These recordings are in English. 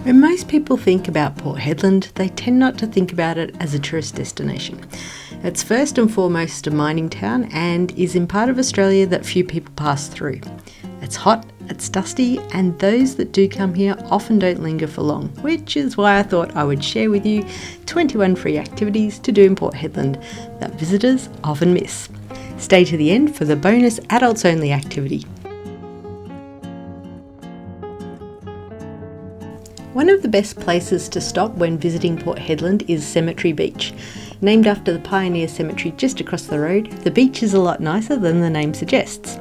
When most people think about Port Hedland, they tend not to think about it as a tourist destination. It's first and foremost a mining town and is in part of Australia that few people pass through. It's hot, it's dusty, and those that do come here often don't linger for long, which is why I thought I would share with you 21 free activities to do in Port Hedland that visitors often miss. Stay to the end for the bonus adults only activity. One of the best places to stop when visiting Port Hedland is Cemetery Beach. Named after the Pioneer Cemetery just across the road, the beach is a lot nicer than the name suggests.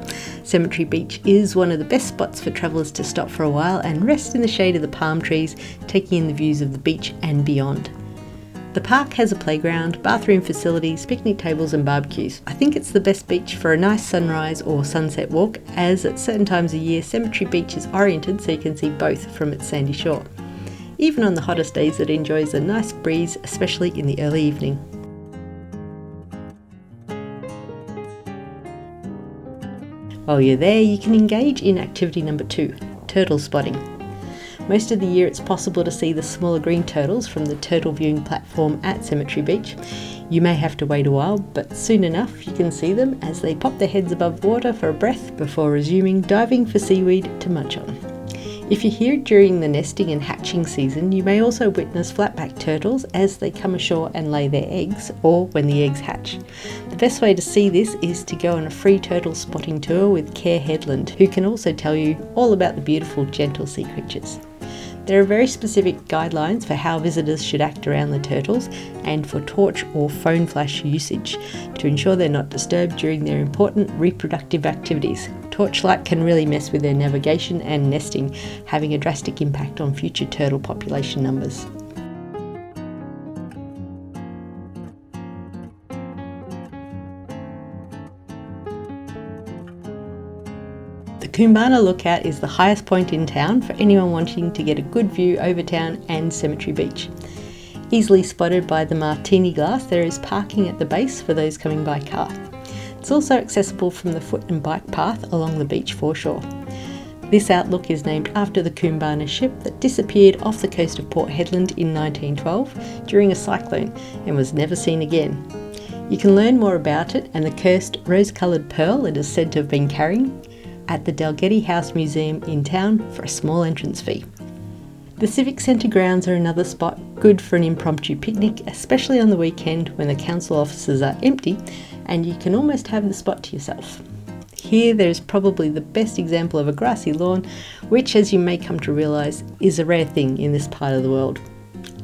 Cemetery Beach is one of the best spots for travellers to stop for a while and rest in the shade of the palm trees, taking in the views of the beach and beyond. The park has a playground, bathroom facilities, picnic tables and barbecues. I think it's the best beach for a nice sunrise or sunset walk, as at certain times of year Cemetery Beach is oriented so you can see both from its sandy shore. Even on the hottest days it enjoys a nice breeze, especially in the early evening. While you're there, you can engage in activity number 2, turtle spotting. Most of the year it's possible to see the smaller green turtles from the turtle viewing platform at Cemetery Beach. You may have to wait a while, but soon enough you can see them as they pop their heads above water for a breath before resuming diving for seaweed to munch on. If you're here during the nesting and hatching season, you may also witness flatback turtles as they come ashore and lay their eggs, or when the eggs hatch. The best way to see this is to go on a free turtle spotting tour with Care Hedland, who can also tell you all about the beautiful, gentle sea creatures. There are very specific guidelines for how visitors should act around the turtles and for torch or phone flash usage to ensure they're not disturbed during their important reproductive activities. Torchlight can really mess with their navigation and nesting, having a drastic impact on future turtle population numbers. The Koombana Lookout is the highest point in town for anyone wanting to get a good view over town and Cemetery Beach. Easily spotted by the Martini glass, there is parking at the base for those coming by car. It's also accessible from the foot and bike path along the beach foreshore. This outlook is named after the Koombana ship that disappeared off the coast of Port Hedland in 1912 during a cyclone and was never seen again. You can learn more about it and the cursed rose-coloured pearl it is said to have been carrying at the Dalgety House Museum in town for a small entrance fee. The Civic Centre grounds are another spot good for an impromptu picnic, especially on the weekend when the council offices are empty and you can almost have the spot to yourself. Here there is probably the best example of a grassy lawn, which, as you may come to realise, is a rare thing in this part of the world.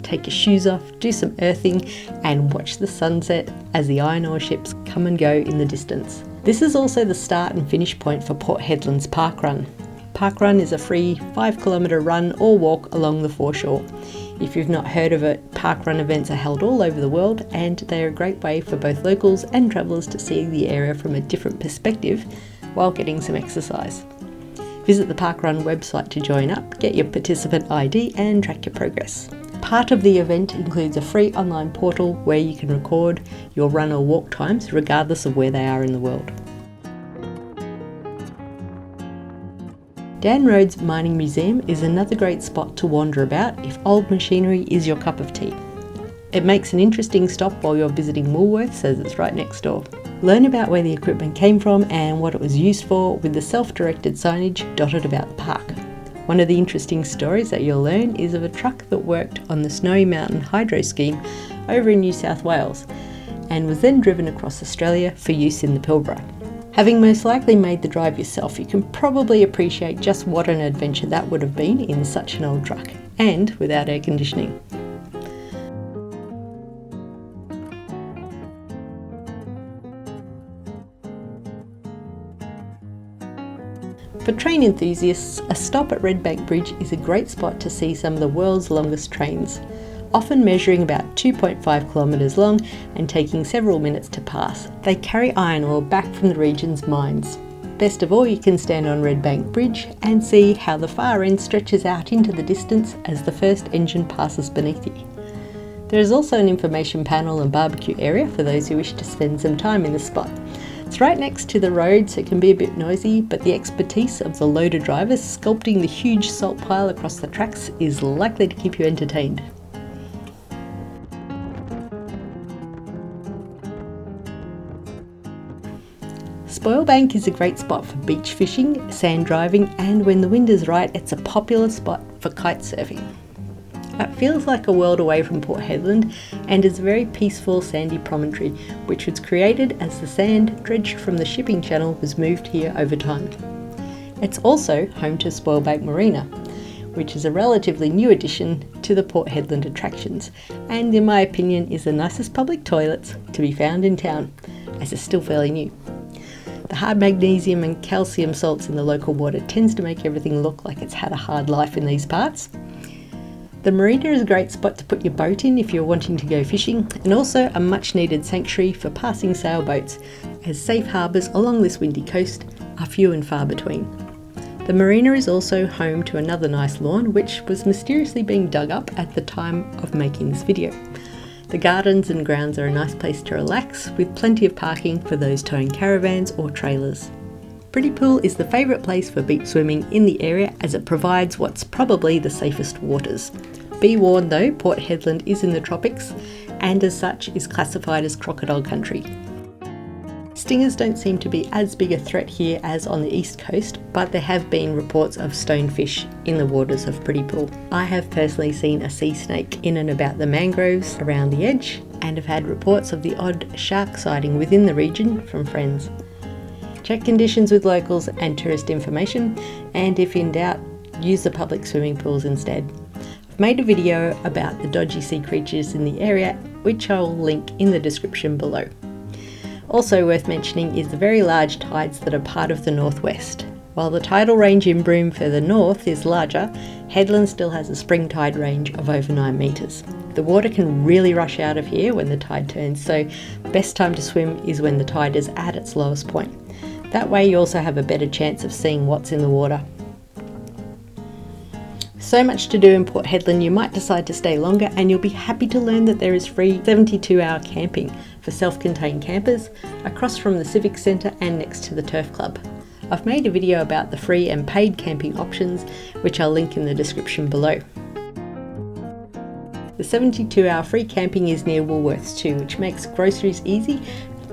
Take your shoes off, do some earthing and watch the sunset as the iron ore ships come and go in the distance. This is also the start and finish point for Port Hedland's Park Run. Park Run is a free 5-kilometre run or walk along the foreshore. If you've not heard of it, Park Run events are held all over the world and they are a great way for both locals and travellers to see the area from a different perspective while getting some exercise. Visit the Park Run website to join up, get your participant ID and track your progress. Part of the event includes a free online portal where you can record your run or walk times regardless of where they are in the world. Dan Rhodes Mining Museum is another great spot to wander about if old machinery is your cup of tea. It makes an interesting stop while you're visiting Woolworths as it's right next door. Learn about where the equipment came from and what it was used for with the self-directed signage dotted about the park. One of the interesting stories that you'll learn is of a truck that worked on the Snowy Mountain Hydro scheme over in New South Wales and was then driven across Australia for use in the Pilbara. Having most likely made the drive yourself, you can probably appreciate just what an adventure that would have been in such an old truck, and without air conditioning. For train enthusiasts, a stop at Redbank Bridge is a great spot to see some of the world's longest trains, often measuring about 2.5 kilometres long and taking several minutes to pass. They carry iron ore back from the region's mines. Best of all, you can stand on Redbank Bridge and see how the far end stretches out into the distance as the first engine passes beneath you. There is also an information panel and barbecue area for those who wish to spend some time in the spot. It's right next to the road, so it can be a bit noisy, but the expertise of the loader drivers sculpting the huge salt pile across the tracks is likely to keep you entertained. Spoilbank is a great spot for beach fishing, sand driving, and when the wind is right, it's a popular spot for kite surfing. It feels like a world away from Port Hedland and is a very peaceful sandy promontory which was created as the sand dredged from the shipping channel was moved here over time. It's also home to Spoilbank Marina, which is a relatively new addition to the Port Hedland attractions and in my opinion is the nicest public toilets to be found in town, as it's still fairly new. The hard magnesium and calcium salts in the local water tends to make everything look like it's had a hard life in these parts. The marina is a great spot to put your boat in if you're wanting to go fishing, and also a much needed sanctuary for passing sailboats, as safe harbours along this windy coast are few and far between. The marina is also home to another nice lawn which was mysteriously being dug up at the time of making this video. The gardens and grounds are a nice place to relax, with plenty of parking for those towing caravans or trailers. Pretty Pool is the favourite place for beach swimming in the area as it provides what's probably the safest waters. Be warned though, Port Hedland is in the tropics and as such is classified as crocodile country. Stingers don't seem to be as big a threat here as on the east coast, but there have been reports of stonefish in the waters of Pretty Pool. I have personally seen a sea snake in and about the mangroves around the edge and have had reports of the odd shark sighting within the region from friends. Check conditions with locals and tourist information, and if in doubt, use the public swimming pools instead. I've made a video about the dodgy sea creatures in the area, which I'll link in the description below. Also worth mentioning is the very large tides that are part of the northwest. While the tidal range in Broome further north is larger, Hedland still has a spring tide range of over 9 metres. The water can really rush out of here when the tide turns, so best time to swim is when the tide is at its lowest point. That way you also have a better chance of seeing what's in the water. So much to do in Port Hedland, you might decide to stay longer and you'll be happy to learn that there is free 72-hour camping for self-contained campers across from the Civic Centre and next to the Turf Club. I've made a video about the free and paid camping options, which I'll link in the description below. The 72-hour free camping is near Woolworths too, which makes groceries easy,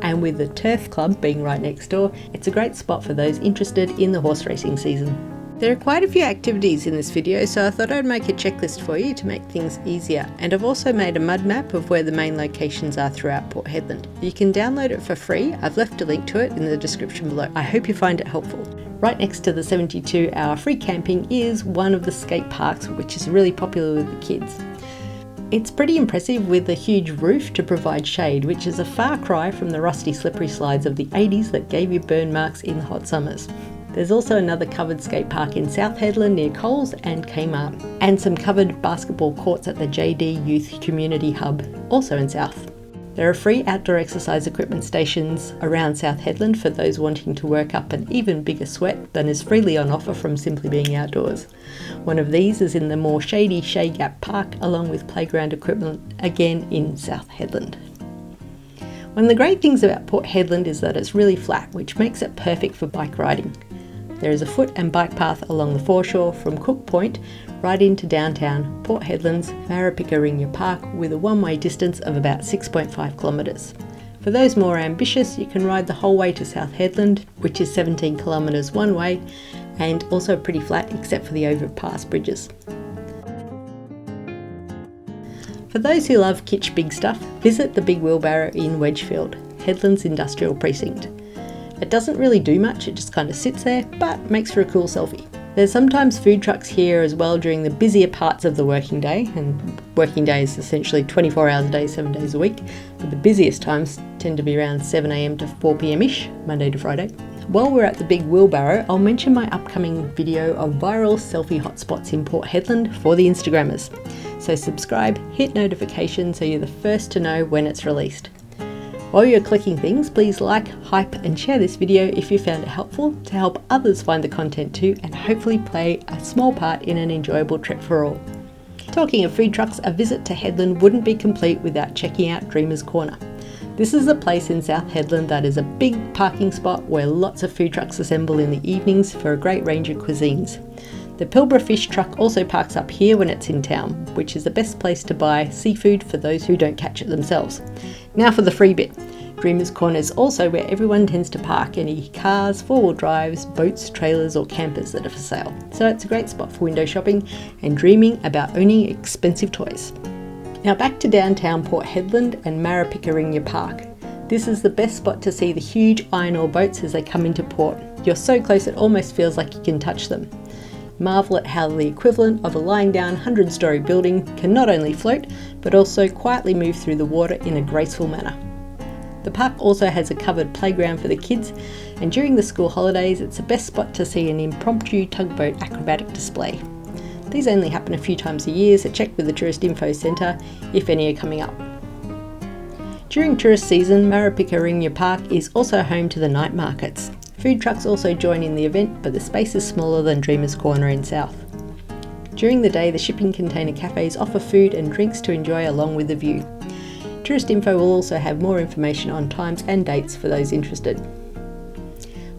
and with the Turf Club being right next door, it's a great spot for those interested in the horse racing season. There are quite a few activities in this video, so I thought I'd make a checklist for you to make things easier, and I've also made a mud map of where the main locations are throughout Port Hedland. You can download it for free. I've left a link to it in the description below. I hope you find it helpful. Right next to the 72-hour free camping is one of the skate parks, which is really popular with the kids. It's pretty impressive with a huge roof to provide shade, which is a far cry from the rusty slippery slides of the 80s that gave you burn marks in the hot summers. There's also another covered skate park in South Hedland near Coles and Kmart, and some covered basketball courts at the JD Youth Community Hub, also in South. There are free outdoor exercise equipment stations around South Hedland for those wanting to work up an even bigger sweat than is freely on offer from simply being outdoors. One of these is in the more shady Shea Gap Park, along with playground equipment again in South Hedland. One of the great things about Port Hedland is that it's really flat, which makes it perfect for bike riding. There is a foot and bike path along the foreshore from Cook Point right into downtown Port Hedland's Marapika Park with a one-way distance of about 6.5 kilometres. For those more ambitious, you can ride the whole way to South Hedland, which is 17 kilometres one way and also pretty flat except for the overpass bridges. For those who love kitsch big stuff, visit the Big Wheelbarrow in Wedgefield, Hedland's industrial precinct. It doesn't really do much, it just kind of sits there, but makes for a cool selfie. There's sometimes food trucks here as well during the busier parts of the working day, and working day is essentially 24 hours a day, 7 days a week, but the busiest times tend to be around 7 AM to 4 PM-ish, Monday to Friday. While we're at the Big Wheelbarrow, I'll mention my upcoming video of viral selfie hotspots in Port Hedland for the Instagrammers. So subscribe, hit notifications so you're the first to know when it's released. While you're clicking things, please like, hype and share this video if you found it helpful to help others find the content too and hopefully play a small part in an enjoyable trip for all. Talking of food trucks, a visit to Hedland wouldn't be complete without checking out Dreamers Corner. This is a place in South Hedland that is a big parking spot where lots of food trucks assemble in the evenings for a great range of cuisines. The Pilbara Fish Truck also parks up here when it's in town, which is the best place to buy seafood for those who don't catch it themselves. Now for the free bit. Dreamers Corner is also where everyone tends to park any cars, four-wheel drives, boats, trailers or campers that are for sale. So it's a great spot for window shopping and dreaming about owning expensive toys. Now back to downtown Port Hedland and Marapikaringa Park. This is the best spot to see the huge iron ore boats as they come into port. You're so close it almost feels like you can touch them. Marvel at how the equivalent of a lying down 100-storey building can not only float but also quietly move through the water in a graceful manner. The park also has a covered playground for the kids, and during the school holidays it's the best spot to see an impromptu tugboat acrobatic display. These only happen a few times a year, so check with the Tourist Info Centre if any are coming up. During tourist season, Marapikaringa Park is also home to the night markets. Food trucks also join in the event, but the space is smaller than Dreamers Corner in South. During the day, the shipping container cafes offer food and drinks to enjoy along with the view. Tourist Info will also have more information on times and dates for those interested.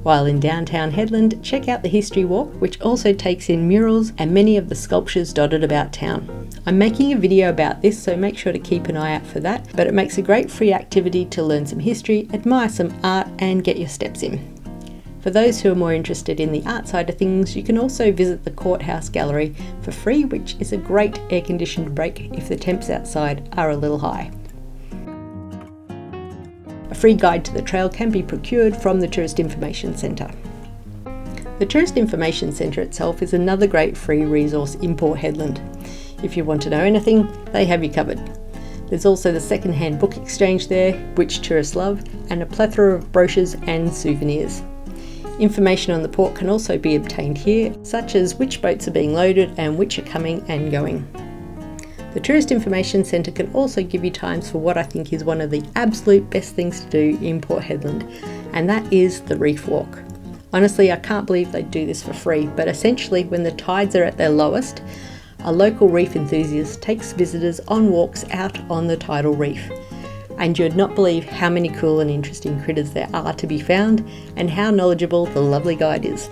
While in downtown Hedland, check out the History Walk, which also takes in murals and many of the sculptures dotted about town. I'm making a video about this, so make sure to keep an eye out for that, but it makes a great free activity to learn some history, admire some art and get your steps in. For those who are more interested in the art side of things, you can also visit the Courthouse Gallery for free, which is a great air-conditioned break if the temps outside are a little high. A free guide to the trail can be procured from the Tourist Information Centre. The Tourist Information Centre itself is another great free resource in Port Hedland. If you want to know anything, they have you covered. There's also the second-hand book exchange there, which tourists love, and a plethora of brochures and souvenirs. Information on the port can also be obtained here, such as which boats are being loaded and which are coming and going. The Tourist Information Centre can also give you times for what I think is one of the absolute best things to do in Port Hedland, and that is the Reef Walk. Honestly, I can't believe they do this for free, but essentially when the tides are at their lowest, a local reef enthusiast takes visitors on walks out on the tidal reef. And you'd not believe how many cool and interesting critters there are to be found and how knowledgeable the lovely guide is.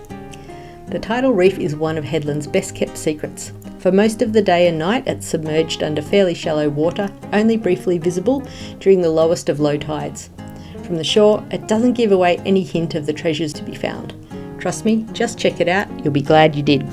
The tidal reef is one of Hedland's best kept secrets. For most of the day and night it's submerged under fairly shallow water, only briefly visible during the lowest of low tides. From the shore, it doesn't give away any hint of the treasures to be found. Trust me, just check it out, you'll be glad you did.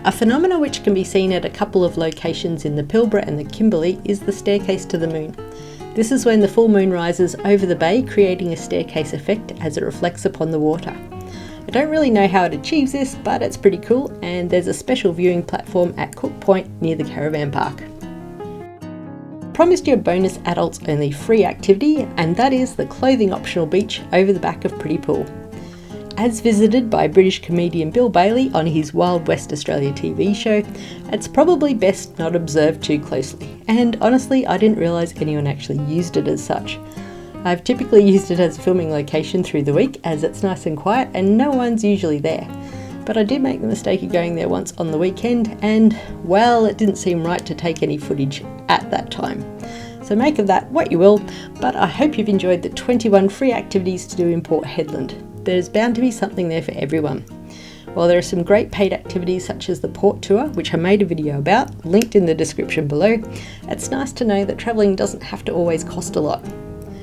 A phenomenon which can be seen at a couple of locations in the Pilbara and the Kimberley is the staircase to the moon. This is when the full moon rises over the bay, creating a staircase effect as it reflects upon the water. I don't really know how it achieves this, but it's pretty cool, and there's a special viewing platform at Cook Point near the caravan park. Promised you a bonus adults only free activity, and that is the clothing optional beach over the back of Pretty Pool. As visited by British comedian Bill Bailey on his Wild West Australia TV show, it's probably best not observed too closely, and honestly I didn't realise anyone actually used it as such. I've typically used it as a filming location through the week as it's nice and quiet and no one's usually there. But I did make the mistake of going there once on the weekend and, well, it didn't seem right to take any footage at that time. So make of that what you will, but I hope you've enjoyed the 21 free activities to do in Port Hedland. There's bound to be something there for everyone. While there are some great paid activities such as the port tour, which I made a video about, linked in the description below, it's nice to know that travelling doesn't have to always cost a lot.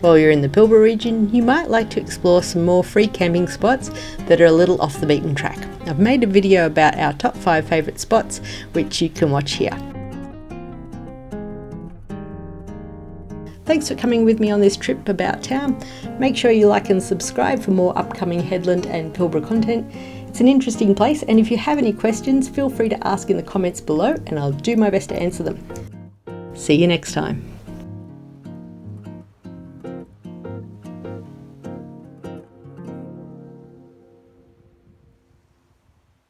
While you're in the Pilbara region, you might like to explore some more free camping spots that are a little off the beaten track. I've made a video about our top 5 favourite spots, which you can watch here. Thanks for coming with me on this trip about town. Make sure you like and subscribe for more upcoming Hedland and Pilbara content. It's an interesting place, and if you have any questions, feel free to ask in the comments below and I'll do my best to answer them. See you next time.